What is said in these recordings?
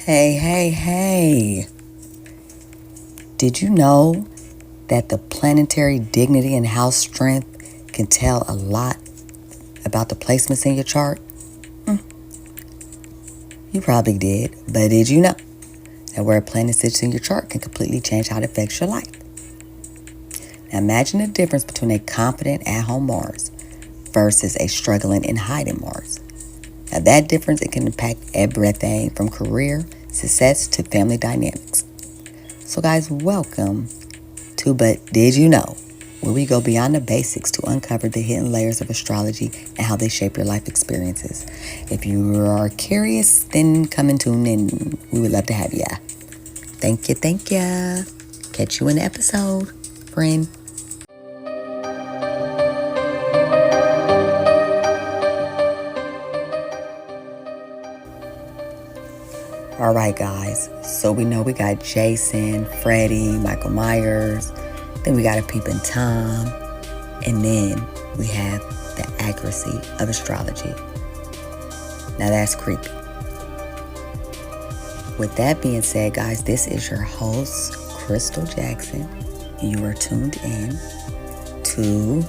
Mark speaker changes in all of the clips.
Speaker 1: Hey. Did you know that the planetary dignity and house strength can tell a lot about the placements in your chart? You probably did, but did you know that where a planet sits in your chart can completely change how it affects your life? Now imagine the difference between a confident at-home Mars versus a struggling and hiding Mars. Now that difference, it can impact everything from career, success, to family dynamics. So guys, welcome to But Did You Know, where we go beyond the basics to uncover the hidden layers of astrology and how they shape your life experiences. If you are curious, then come and tune in. We would love to have you. Thank you. Catch you in the episode, friend. All right, guys. So we know we got Jason, Freddie, Michael Myers. Then we got a peeping Tom. And then we have the accuracy of astrology. Now that's creepy. With that being said, guys, this is your host, Crystal Jackson. And you are tuned in to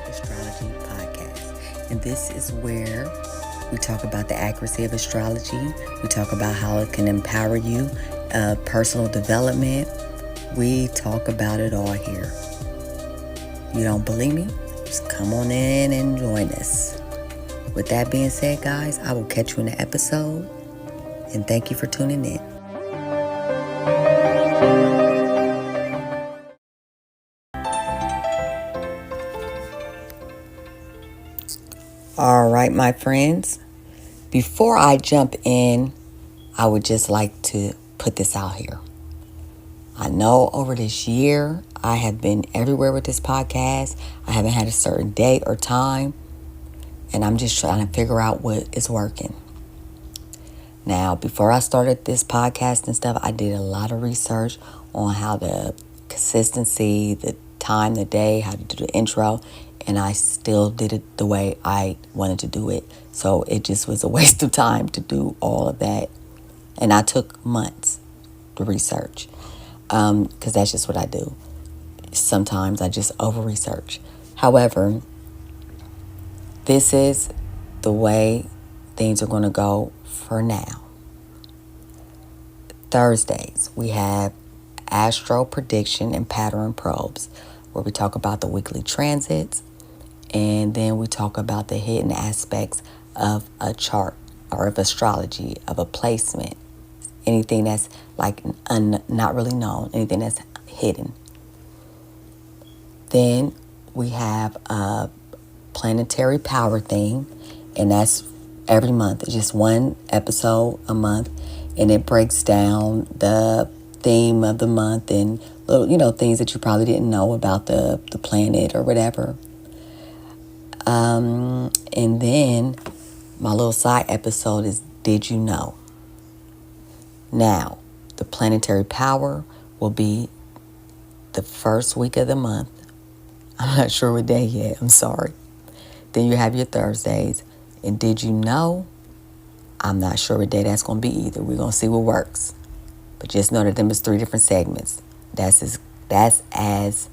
Speaker 1: Astrology podcast. And this is where we talk about the accuracy of astrology. We talk about how it can empower you, personal development. We talk about it all here. You don't believe me? Just come on in and join us. With that being said, guys, I will catch you in the episode. And thank you for tuning in. All right, my friends. Before I jump in, I would just like to put this out here. I know over this year, I have been everywhere with this podcast. I haven't had a certain date or time, and I'm just trying to figure out what is working. Now, before I started this podcast and stuff, I did a lot of research on how the consistency, the time, the day, how to do the intro, and I still did it the way I wanted to do it. So it just was a waste of time to do all of that. And I took months to research because that's just what I do. Sometimes I just over-research. However, this is the way things are going to go for now. Thursdays, we have Astro Prediction and Pattern Probes, where we talk about the weekly transits. And then we talk about the hidden aspects of a chart or of astrology, of a placement. Anything that's like not really known, anything that's hidden. Then we have a planetary power theme, and that's every month. It's just one episode a month, and it breaks down the theme of the month and little, things that you probably didn't know about the planet or whatever. And then my little side episode is Did You Know? Now, the planetary power will be the first week of the month. I'm not sure what day yet. I'm sorry. Then you have your Thursdays. And Did You Know? I'm not sure what day that's going to be either. We're going to see what works. But just know that them is 3 different segments. That's as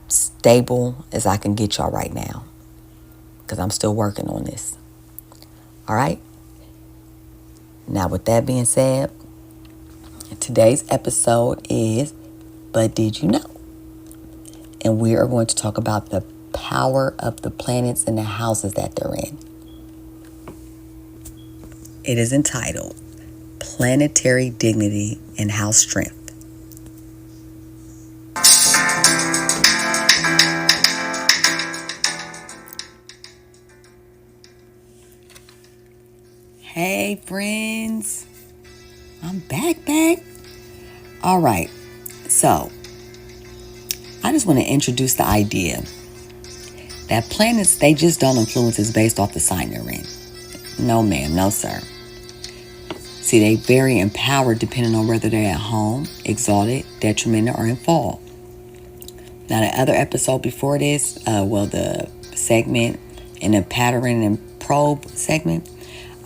Speaker 1: stable as I can get y'all right now, because I'm still working on this. All right. Now, with that being said, today's episode is But Did You Know? And we are going to talk about the power of the planets and the houses that they're in. It is entitled Planetary Dignity and House Strength. Hey, friends. I'm back. All right. So, I just want to introduce the idea that planets, they just don't influence us based off the sign they're in. No, ma'am. No, sir. See, they vary in power depending on whether they're at home, exalted, detrimental, or in fall. Now, the other episode before this, the segment in the pattern and probe segment,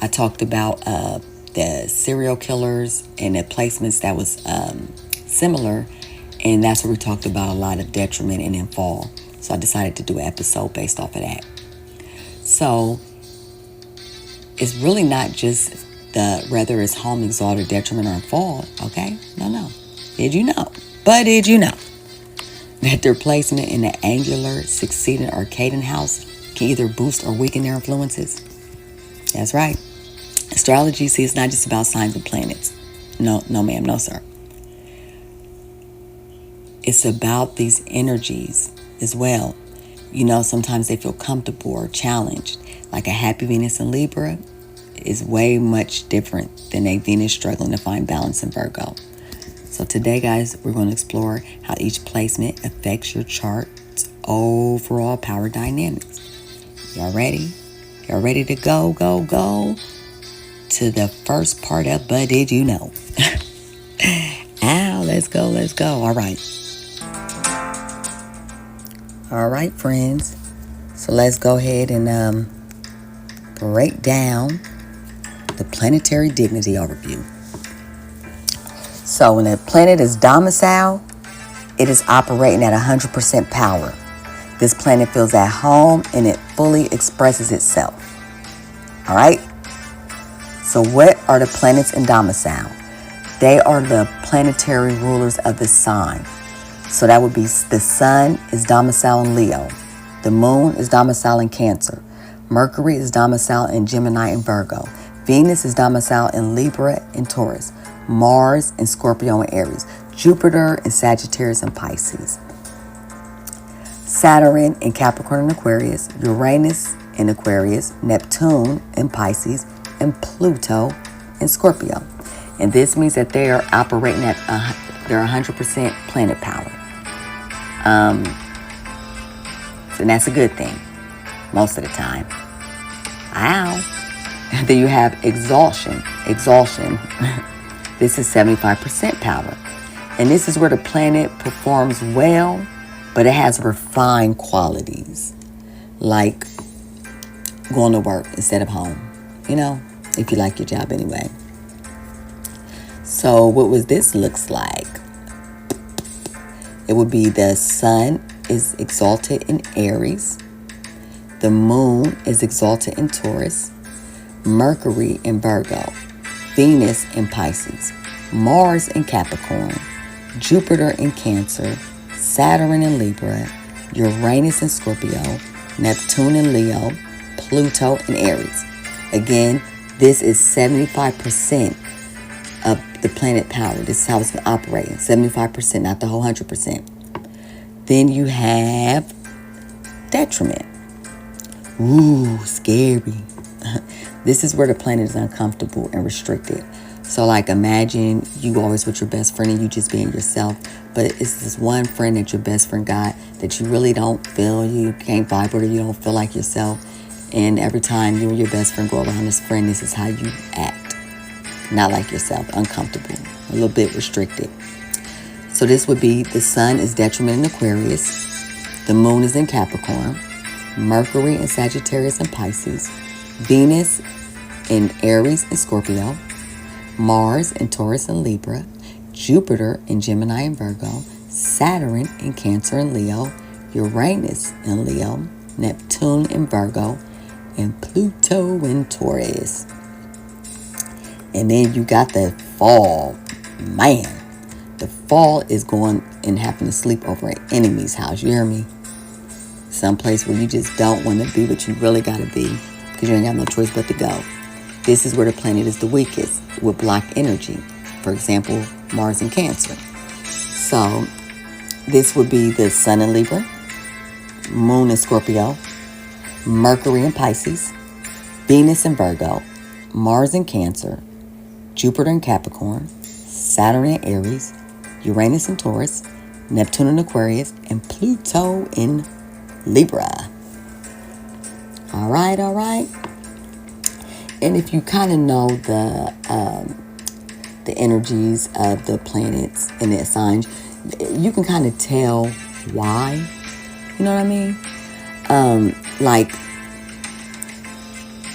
Speaker 1: I talked about the serial killers and the placements that was similar. And that's where we talked about a lot of detriment and then fall. So I decided to do an episode based off of that. So it's really not just whether it's home, exalted, detriment, or fall, okay? No. Did you know? But did you know that their placement in the angular, succeeding, Arcadian house can either boost or weaken their influences? That's right. Astrology, see, it's not just about signs and planets. No, ma'am, no, sir. It's about these energies as well. You know, sometimes they feel comfortable or challenged. Like a happy Venus in Libra is way much different than a Venus struggling to find balance in Virgo. So today, guys, we're going to explore how each placement affects your chart's overall power dynamics. Y'all ready? Y'all ready to go to the first part of But Did You Know? Ow, let's go. All right, friends. So let's go ahead and break down the planetary dignity overview. So when a planet is domicile, it is operating at 100% power. This planet feels at home and it fully expresses itself. All right? So what are the planets in domicile? They are the planetary rulers of the sign. So that would be the sun is domicile in Leo. The moon is domicile in Cancer. Mercury is domicile in Gemini and Virgo. Venus is domicile in Libra and Taurus. Mars in Scorpio and Aries. Jupiter in Sagittarius and Pisces. Saturn in Capricorn and Aquarius. Uranus in Aquarius. Neptune in Pisces. And Pluto in Scorpio. And this means that they are operating at their 100% planet power. And that's a good thing most of the time. Ow. Then you have exhaustion. This is 75% power. And this is where the planet performs well, but it has refined qualities. Like going to work instead of home. You know, if you like your job anyway. So what was this looks like? It would be the sun is exalted in Aries. The moon is exalted in Taurus. Mercury in Virgo. Venus in Pisces. Mars in Capricorn. Jupiter in Cancer. Saturn in Libra. Uranus in Scorpio. Neptune in Leo. Pluto in Aries. Again, this is 75% of the planet power. This is how it's operating. 75%, not the whole 100%. Then you have detriment. Ooh, scary. This is where the planet is uncomfortable and restricted. So like imagine you always with your best friend and you just being yourself, but it's this one friend that your best friend got that you really don't feel, you can't vibe with, or you don't feel like yourself. And every time you and your best friend go around this friend, this is how you act. Not like yourself, uncomfortable, a little bit restricted. So this would be the sun is detriment in Aquarius. The moon is in Capricorn. Mercury in Sagittarius and Pisces. Venus in Aries and Scorpio. Mars in Taurus and Libra. Jupiter in Gemini and Virgo. Saturn in Cancer and Leo. Uranus in Leo. Neptune in Virgo. And Pluto in Taurus. And then you got the fall. Man, the fall is going and having to sleep over an enemy's house. You hear me? Someplace where you just don't want to be, but you really got to be because you ain't got no choice but to go. This is where the planet is the weakest with block energy. For example, Mars in Cancer. So this would be the sun in Libra, moon in Scorpio, Mercury in Pisces, Venus in Virgo, Mars in Cancer, Jupiter in Capricorn, Saturn in Aries, Uranus in Taurus, Neptune in Aquarius, and Pluto in Libra. All right. And if you kind of know the energies of the planets and the signs, you can kind of tell why. You know what I mean? Like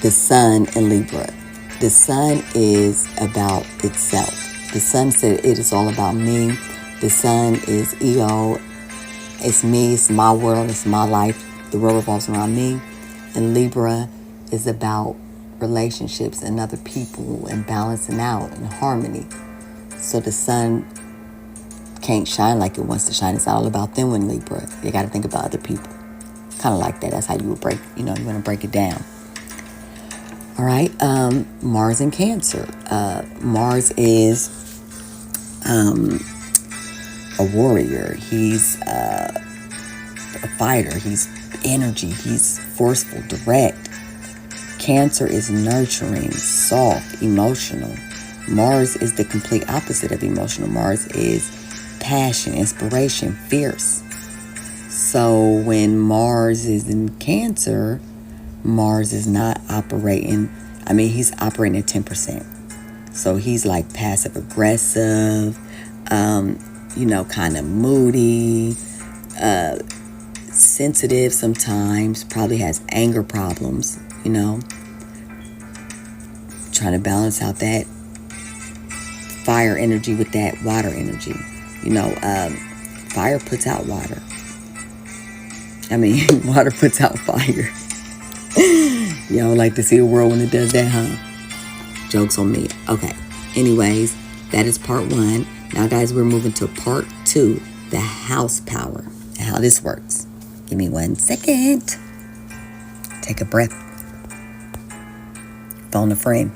Speaker 1: the sun in Libra. The sun is about itself. The sun said it is all about me. The sun is ego. It's me. It's my world. It's my life. The world revolves around me. And Libra is about relationships and other people and balancing out and harmony. So the sun can't shine like it wants to shine. It's all about them in Libra. You got to think about other people. Kind of like that. That's how you would break, you want to break it down. All right. Mars in Cancer. Mars is a warrior. He's a fighter. He's energy. He's forceful, direct. Cancer is nurturing, soft, emotional. Mars is the complete opposite of emotional. Mars is passion, inspiration, fierce. So when Mars is in Cancer, Mars is not operating, he's operating at 10%. So he's like passive aggressive, kind of moody, sensitive sometimes, probably has anger problems, trying to balance out that fire energy with that water energy. Fire puts out water. Water puts out fire. Y'all like to see the world when it does that, huh? Joke's on me. Okay. Anyways, that is part 1. Now, guys, we're moving to part 2, the house power, and how this works. Give me 1 second. Take a breath. Phone a friend.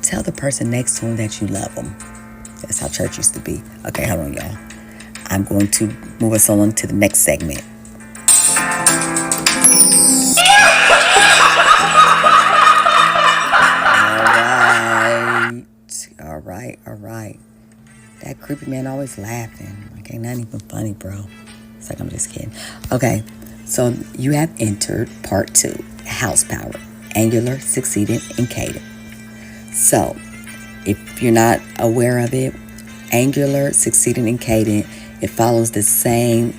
Speaker 1: Tell the person next to him that you love them. That's how church used to be. Okay, hold on, y'all. I'm going to move us on to the next segment. All right. That creepy man always laughing. Like, ain't nothing even funny, bro. It's like I'm just kidding. Okay, so you have entered part 2, house power, angular, succeeding, and cadent. So, if you're not aware of it, angular, succeeding, and cadent, it follows the same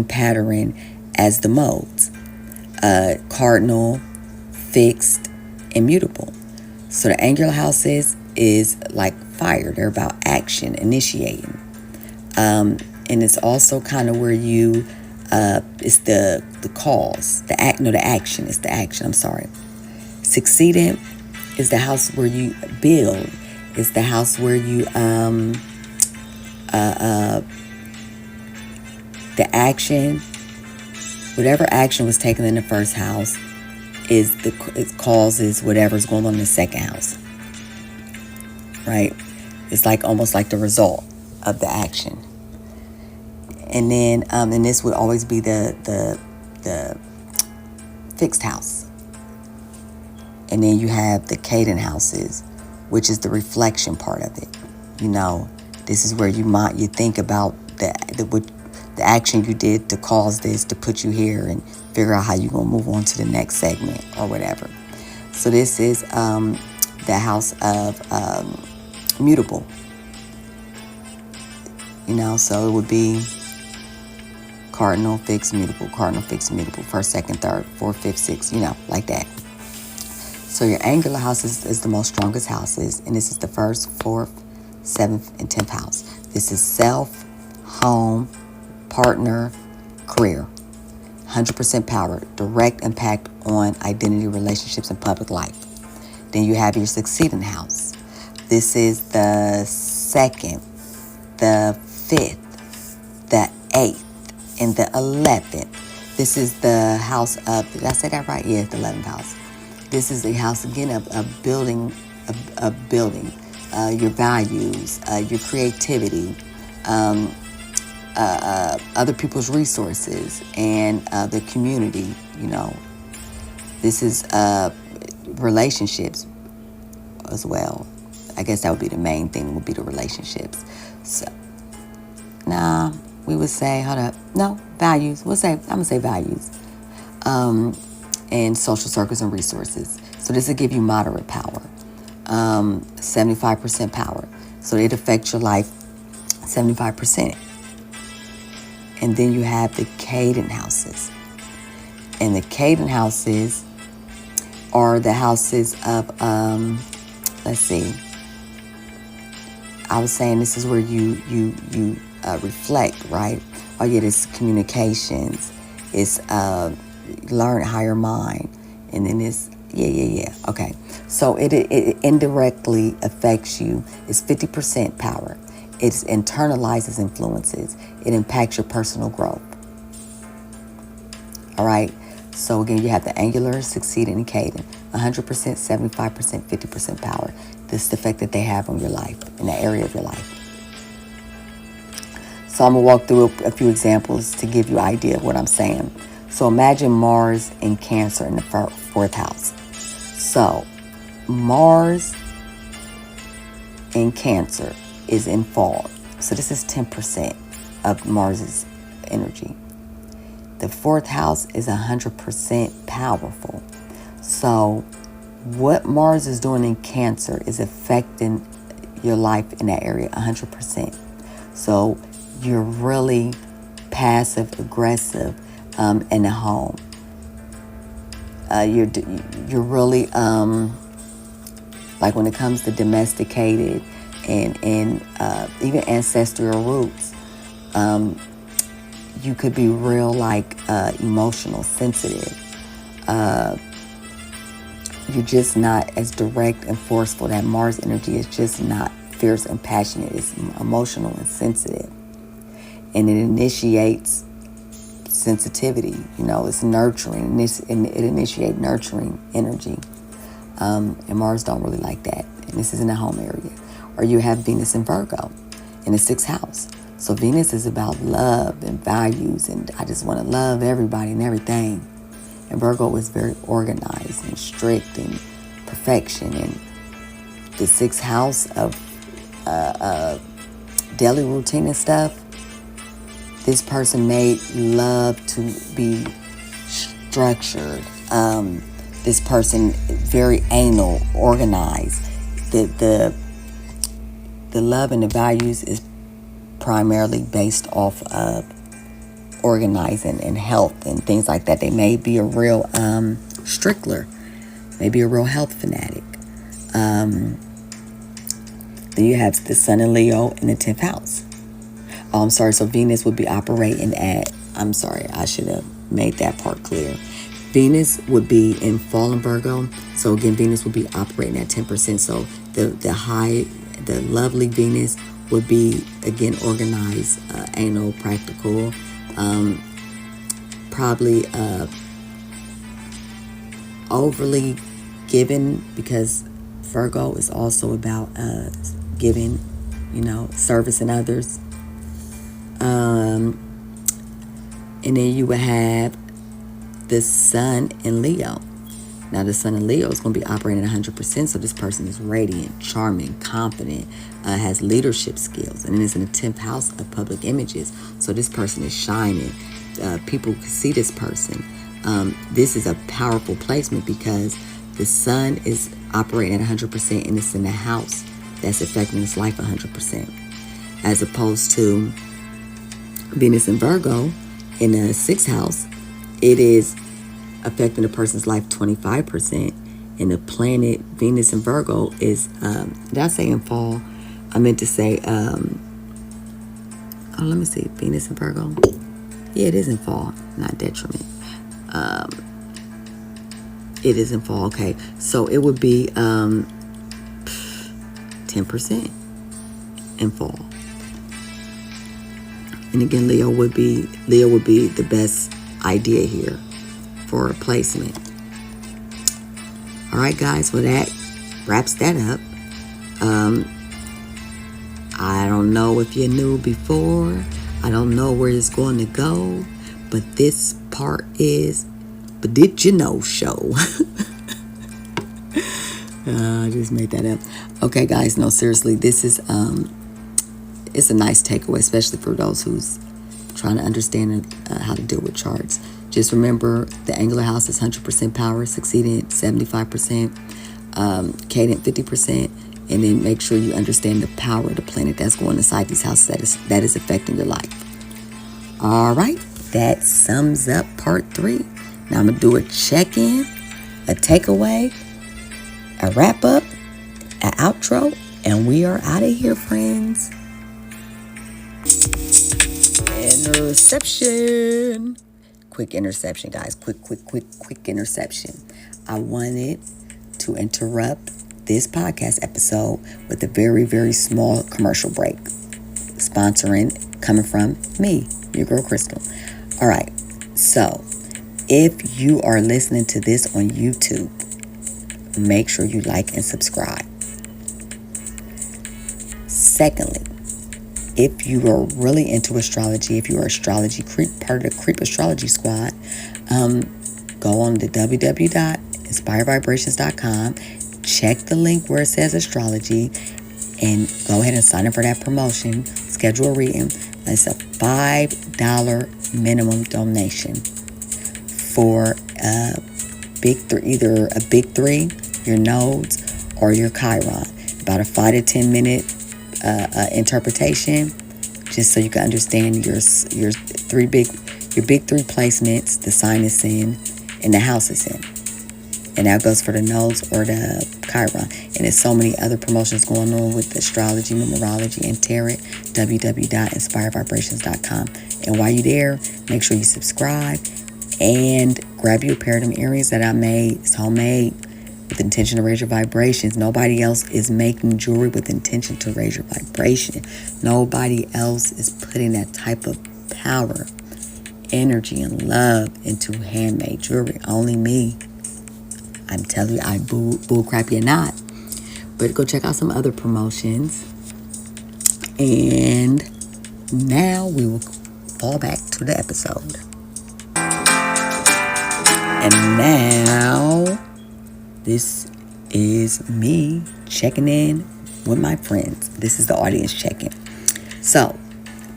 Speaker 1: pattern as the modes: cardinal, fixed, and mutable. So the angular houses is like fire. They're about action, initiating. And it's also kind of where you, it's the cause, the action. It's the action, I'm sorry. Succeeding is the house where you build. It's the house where you, the action, whatever action was taken in the first house, it causes whatever's going on in the second house, right? It's like almost like the result of the action. And then, and this would always be the fixed house. And then you have the cadent houses, which is the reflection part of it. This is where you think about the action you did to cause this to put you here, and figure out how you're going to move on to the next segment or whatever. So this is the house of mutable. So it would be cardinal, fixed, mutable, first, second, third, fourth, fifth, sixth, like that. So your angular house is the most strongest houses, and this is the 1st, 4th, 7th, and 10th house. This is self, home, partner, career. 100% power, direct impact on identity, relationships, and public life. Then you have your succeeding house. This is the 2nd, the 5th, the 8th, and the 11th. This is the house of, did I say that right? Yeah, the 11th house. This is a house, again, of building, your values, your creativity, other people's resources, and the community. This is relationships as well. I guess that would be the main thing, would be the relationships. So, we would say, values. I'm gonna say values. And social circles and resources. So this will give you moderate power, 75% power. So it affects your life 75%. And then you have the cadent houses. And the cadent houses are the houses of, let's see, I was saying this is where you reflect, right? Oh yeah, it's communications, it's learn higher mind, and then it's yeah. Okay, so it indirectly affects you. It's 50% power. It internalizes influences. It impacts your personal growth. All right. So again, you have the angular, succeeding, and cadent. 100%, 75%, 50% power. This is the effect that they have on your life, in that area of your life. So I'm going to walk through a few examples to give you an idea of what I'm saying. So imagine Mars in Cancer in the fourth house. So Mars in Cancer is in fall. So this is 10% of Mars's energy. The fourth house is 100% powerful. So what Mars is doing in Cancer is affecting your life in that area 100%. So you're really passive aggressive in the home. You're really like when it comes to domesticated and even ancestral roots. You could be real like emotional, sensitive. You're just not as direct and forceful. That Mars energy is just not fierce and passionate. It's emotional and sensitive. And it initiates sensitivity. You know, it's nurturing. It initiates nurturing energy. And Mars don't really like that. And this is in the home area. Or you have Venus in Virgo in the sixth house. So Venus is about love and values, and I just want to love everybody and everything. And Virgo is very organized and strict and perfection. And the sixth house of daily routine and stuff, this person may love to be structured. This person very anal, organized. The love and the values is primarily based off of organizing and health and things like that. They may be a real strickler, maybe a real health fanatic. Then you have the Sun in Leo in the 10th house. Oh, I'm sorry. So Venus would be operating at, I'm sorry, I should have made that part clear. Venus would be in fall in Virgo. So again, Venus would be operating at 10%. So the lovely Venus would be, again, organized, anal, practical, probably overly given, because Virgo is also about giving, servicing others. And then you would have the Sun in Leo. Now, the Sun in Leo is going to be operating at 100%, so this person is radiant, charming, confident, has leadership skills, and then it's in the 10th house of public images. So this person is shining. People can see this person. This is a powerful placement because the Sun is operating at 100%, and it's in the house that's affecting his life 100%. As opposed to Venus in Virgo in the 6th house, it is affecting a person's life 25%. And the planet Venus in Virgo is, did I say in fall? I meant to say, let me see, Venus in Virgo. Yeah, it is in fall, not detriment. It is in fall, okay. So it would be 10% in fall. And again, Leo would be the best idea here for a placement. All right, guys, well, that wraps that up. I don't know if you knew before. I don't know where it's going to go, but this part is, but did you know show. I just made that up. Okay, guys, no, seriously, this is it's a nice takeaway, especially for those who's trying to understand how to deal with charts. Just remember, the angular house is 100% power, succeeding 75%, cadent 50%, And then make sure you understand the power of the planet that's going inside these houses that is affecting your life. All right, that sums up part 3. Now I'm going to do a check-in, a takeaway, a wrap-up, an outro, and we are out of here, friends. Interception. Quick interception, guys. Quick interception. I wanted to interrupt this podcast episode with a very, very small commercial break. Sponsoring coming from me, your girl Crystal. All right. So, if you are listening to this on YouTube, make sure you like and subscribe. Secondly, if you are really into astrology, if you are astrology creep, part of the Creep Astrology Squad, go on to www.inspiredvibrations.com, check the link where it says astrology, and go ahead and sign up for that promotion. Schedule a reading. It's a $5 minimum donation for either a big 3, your nodes, or your Chiron. About a 5 to 10 minute interpretation, just so you can understand your big 3 placements, the sign it's in, and the house it's in. And that goes for the nodes or the Chiron. And there's so many other promotions going on with astrology, numerology, and tarot. www.inspiredvibrations.com. And while you're there, make sure you subscribe and grab you a pair of them earrings that I made. It's homemade with intention to raise your vibrations. Nobody else is making jewelry with intention to raise your vibration. Nobody else is putting that type of power, energy, and love into handmade jewelry. Only me. I'm telling you, I bull crap you not. But go check out some other promotions. And now we will fall back to the episode. And now, this is me checking in with my friends. This is the audience check-in. So,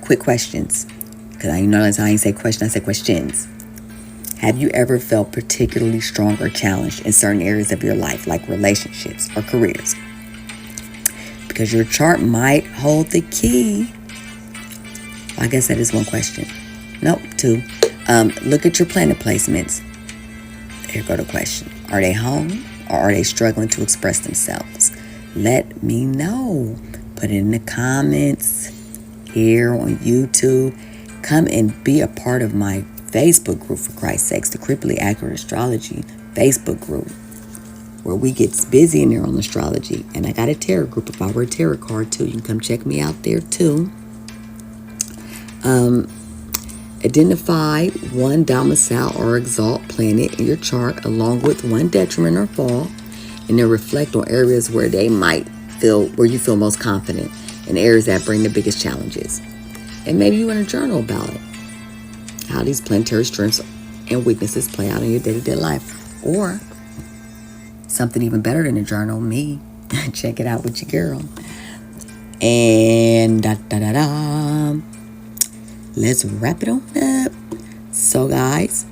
Speaker 1: quick questions. Because I notice I ain't say question, I say questions. Have you ever felt particularly strong or challenged in certain areas of your life, like relationships or careers? Because your chart might hold the key. I guess that is one question. Nope, 2. Look at your planet placements. Here go the question. Are they home or are they struggling to express themselves? Let me know. Put it in the comments here on YouTube. Come and be a part of my Facebook group, for Christ's sakes, the Creepily Accurate Astrology Facebook group, where we get busy in there on astrology. And I got a tarot group. If I were a tarot card too, you can come check me out there too. Identify one domicile or exalt planet in your chart along with one detriment or fall, and then reflect on areas where you feel most confident and areas that bring the biggest challenges. And maybe you want to journal about it, how these planetary strengths and weaknesses play out in your day-to-day life. Or something even better than a journal, me. Check it out with your girl. And let's wrap it on up. So guys,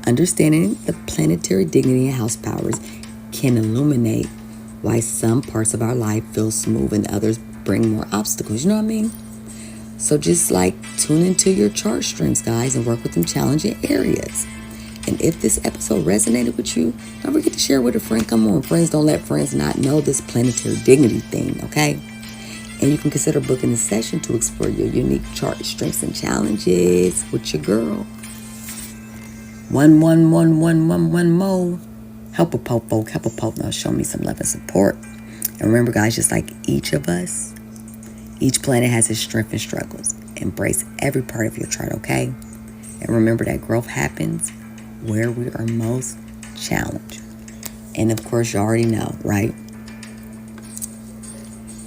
Speaker 1: understanding the planetary dignity and house powers can illuminate why some parts of our life feel smooth and others bring more obstacles. You know what I mean? So just like tune into your chart strengths, guys, and work with them challenging areas. And if this episode resonated with you, don't forget to share it with a friend. Come on, friends, don't let friends not know this planetary dignity thing, okay? And you can consider booking a session to explore your unique chart strengths and challenges with your girl. 11111 more. Help a pope, folk. Help a pope. Now show me some love and support. And remember, guys, just like each of us, each planet has its strengths and struggles. Embrace every part of your chart, okay? And remember that growth happens where we are most challenged. And of course, you already know, right?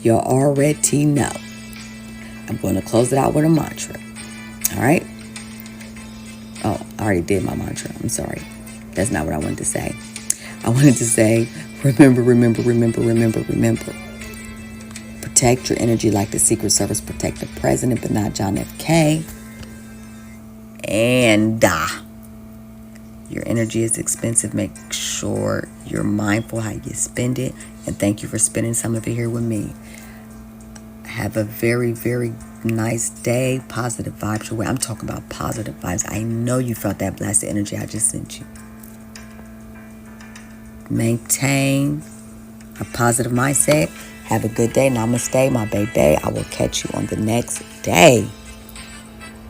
Speaker 1: You already know. I'm going to close it out with a mantra. All right? Oh, I already did my mantra. I'm sorry. That's not what I wanted to say. I wanted to say, remember. Protect your energy like the Secret Service protect the president, but not John F. K. And Your energy is expensive. Make sure you're mindful how you spend it. And thank you for spending some of it here with me. Have a very, very nice day. Positive vibes your way. I'm talking about positive vibes. I know you felt that blasted energy I just sent you. Maintain a positive mindset. Have a good day. Namaste, my baby. I will catch you on the next day.